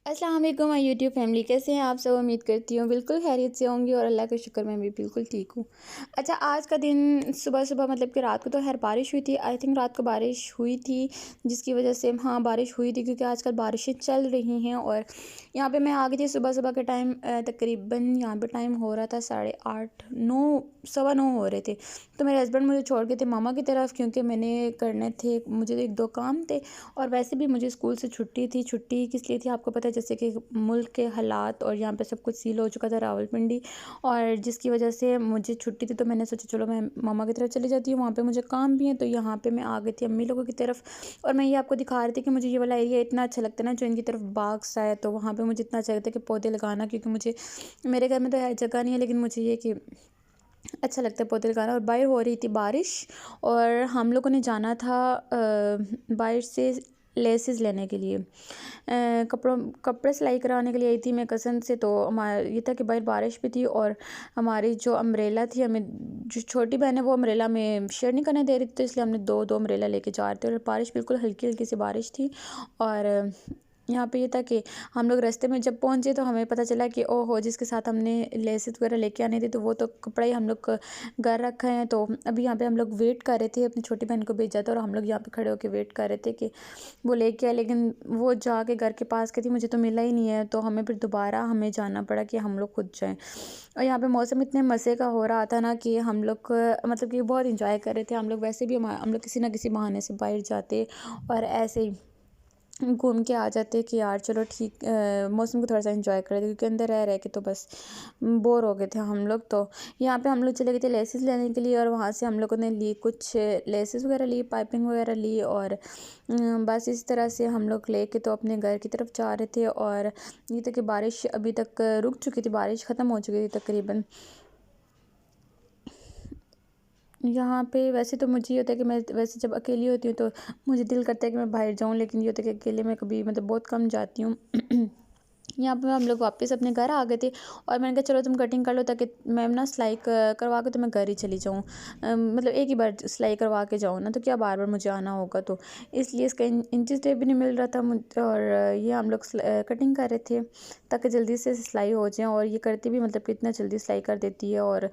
अस्सलाम वालेकुम my YouTube family, कैसे हैं आप सब। उम्मीद करती हूँ बिल्कुल खैरियत से होंगी और अल्लाह का शुक्र मैं भी बिल्कुल ठीक हूँ। अच्छा, आज का दिन सुबह सुबह मतलब कि रात को तो खैर बारिश हुई थी। आई थिंक रात को बारिश हुई थी जिसकी वजह से हाँ बारिश हुई थी, क्योंकि आजकल बारिशें चल रही हैं। और यहाँ पे मैं आ गई थी सुबह सुबह के टाइम, तकरीबन यहाँ पे टाइम हो रहा था 8:30 9 9:15 हो रहे थे। तो मेरे हस्बैंड मुझे छोड़ के थे मामा की तरफ, क्योंकि मैंने करने थे, मुझे एक दो काम थे। और वैसे भी मुझे स्कूल से छुट्टी थी। छुट्टी किस लिए थी आपको पता है, जैसे कि मुल्क के हालात और यहाँ पे सब कुछ सील हो चुका था रावलपिंडी, और जिसकी वजह से मुझे छुट्टी थी। तो मैंने सोचा चलो मैं मामा की तरफ चली जाती हूँ, वहाँ पे मुझे काम भी है। तो यहाँ पे मैं आ गई थी अम्मी लोगों की तरफ, और मैं ये आपको दिखा रही थी कि मुझे ये वाला एरिया इतना अच्छा लगता है ना, जो इनकी तरफ बाग सा है। तो वहाँ पे मुझे इतना अच्छा लगता है कि पौधे लगाना, क्योंकि मुझे मेरे घर में तो है जगह नहीं है, लेकिन मुझे ये कि अच्छा लगता है पौधे लगाना। और बाहर हो रही थी बारिश, और हम लोगों ने जाना था बाहर से लेसेस लेने के लिए, कपड़े सिलाई कराने के लिए आई थी मैं कज़न से। तो हमारा ये था कि बाहर बारिश भी थी, और हमारी जो अम्ब्रेला थी, हमें जो छोटी बहन है वो अम्ब्रेला में शेयर नहीं करने दे रही थी, तो इसलिए हमने दो दो अम्ब्रेला लेके जा रहे थे। और बारिश बिल्कुल हल्की हल्की सी बारिश थी। और यहाँ पे ये था कि हम लोग रास्ते में जब पहुँचे तो हमें पता चला कि ओहो, जिसके साथ हमने लेसेस वगैरह लेके आनी थी, तो वो तो कपड़ा ही हम लोग घर रखा है। तो अभी यहाँ पे हम लोग वेट कर रहे थे, अपनी छोटी बहन को भेजा था, और हम लोग यहाँ पे खड़े होकर वेट कर रहे थे कि वो लेके आए। लेकिन वो जाके घर के पास गई थी, मुझे तो मिला ही नहीं है। तो हमें फिर दोबारा हमें जाना पड़ा कि हम लोग खुद जाएँ। और यहाँ पे मौसम इतने मज़े का हो रहा था ना कि हम लोग मतलब कि बहुत इंजॉय कर रहे थे। हम लोग वैसे भी हम लोग किसी ना किसी बहाने से बाहर जाते, और ऐसे ही घूम के आ जाते कि यार चलो ठीक, मौसम को थोड़ा सा एंजॉय कर रहे थे, क्योंकि अंदर रह के तो बस बोर हो गए थे हम लोग। तो यहाँ पे हम लोग चले गए थे लेसेस लेने के लिए, और वहाँ से हम लोगों ने ली कुछ लेसेस वगैरह ली, पाइपिंग वगैरह ली, और बस इस तरह से हम लोग लेके तो अपने घर की तरफ जा रहे थे। और ये तक कि बारिश अभी तक रुक चुकी थी, बारिश ख़त्म हो चुकी थी तकरीबन। यहाँ पे वैसे तो मुझे ये होता है कि मैं वैसे जब अकेली होती हूँ तो मुझे दिल करता है कि मैं बाहर जाऊँ, लेकिन ये होता है कि अकेले मैं कभी मतलब बहुत कम जाती हूँ। यहाँ पे हम लोग वापस अपने घर आ गए थे, और मैंने कहा चलो तुम कटिंग कर लो, ताकि मैं ना सिलाई करवा के तो मैं घर ही चली जाऊँ। मतलब एक ही बार सिलाई करवा के जाऊँ ना, तो क्या बार बार मुझे आना होगा। तो इसलिए इसका इंचेस टेप भी नहीं मिल रहा था और ये हम लोग कटिंग कर रहे थे ताकि जल्दी से सिलाई हो जाए। और ये करती भी मतलब कि इतना जल्दी सिलाई कर देती है, और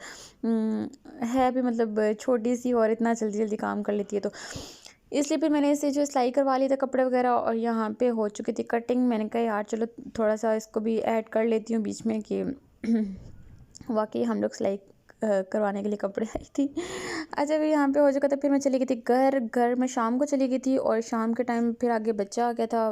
है भी मतलब छोटी सी, और इतना जल्दी जल्दी काम कर लेती है। तो इसलिए फिर मैंने इसे जो सिलाई करवा ली था कपड़े वगैरह, और यहाँ पे हो चुकी थी कटिंग। मैंने कहा यार चलो थोड़ा सा इसको भी ऐड कर लेती हूँ बीच में कि वाकई हम लोग सिलाई करवाने के लिए कपड़े आई थी। अच्छा, फिर यहाँ पे हो चुका था, फिर मैं चली गई थी घर में शाम को चली गई थी। और शाम के टाइम फिर आगे बच्चा आ गया था,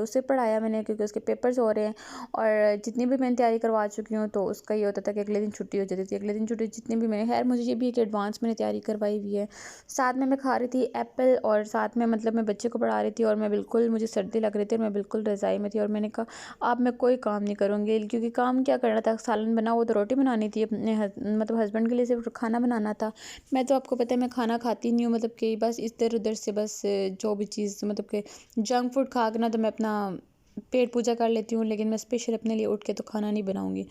उसे पढ़ाया मैंने, क्योंकि उसके पेपर्स हो रहे हैं। और जितनी भी मैंने तैयारी करवा चुकी हूँ, तो उसका ये होता था कि अगले दिन छुट्टी हो जाती थी। अगले दिन छुट्टी जितनी भी मैंने, खैर मुझे ये भी है कि एडवांस मैंने तैयारी करवाई हुई है। साथ में मैं खा रही थी एप्पल, और साथ में मतलब मैं बच्चे को पढ़ा रही थी, और मैं बिल्कुल, मुझे सर्दी लग रही थी और मैं बिल्कुल रज़ाई में थी। और मैंने कहा अब मैं कोई काम नहीं करूँगी, क्योंकि काम क्या करना था, सालन बना, वो तो रोटी बनानी थी अपने मतलब हस्बैंड के लिए सिर्फ खाना बनाना था। मैं तो आपको पता है मैं खाना खाती नहीं हूँ, मतलब कि बस इधर उधर से बस जो भी चीज़ मतलब कि जंक फूड खा के ना तो मैं अपना पेट पूजा कर लेती हूँ, लेकिन मैं स्पेशल अपने लिए उठ के तो खाना नहीं बनाऊँगी।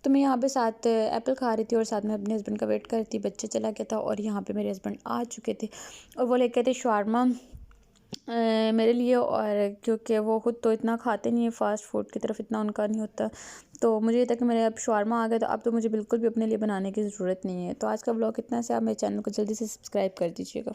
तो मैं यहाँ पे साथ एप्पल खा रही थी, और साथ में अपने हस्बैंड का वेट कर रही थी। बच्चा चला गया था, और यहाँ पे मेरे हस्बैंड आ चुके थे, और वो लेके थे शावरमा मेरे लिए। और क्योंकि वो खुद तो इतना खाते नहीं है, फ़ास्ट फूड की तरफ इतना उनका नहीं होता, तो मुझे ये था कि मेरे अब शावरमा आ गया, तो अब तो मुझे बिल्कुल भी अपने लिए बनाने की ज़रूरत नहीं है। तो आज का ब्लॉग इतना से, आप मेरे चैनल को जल्दी से सब्सक्राइब कर दीजिएगा।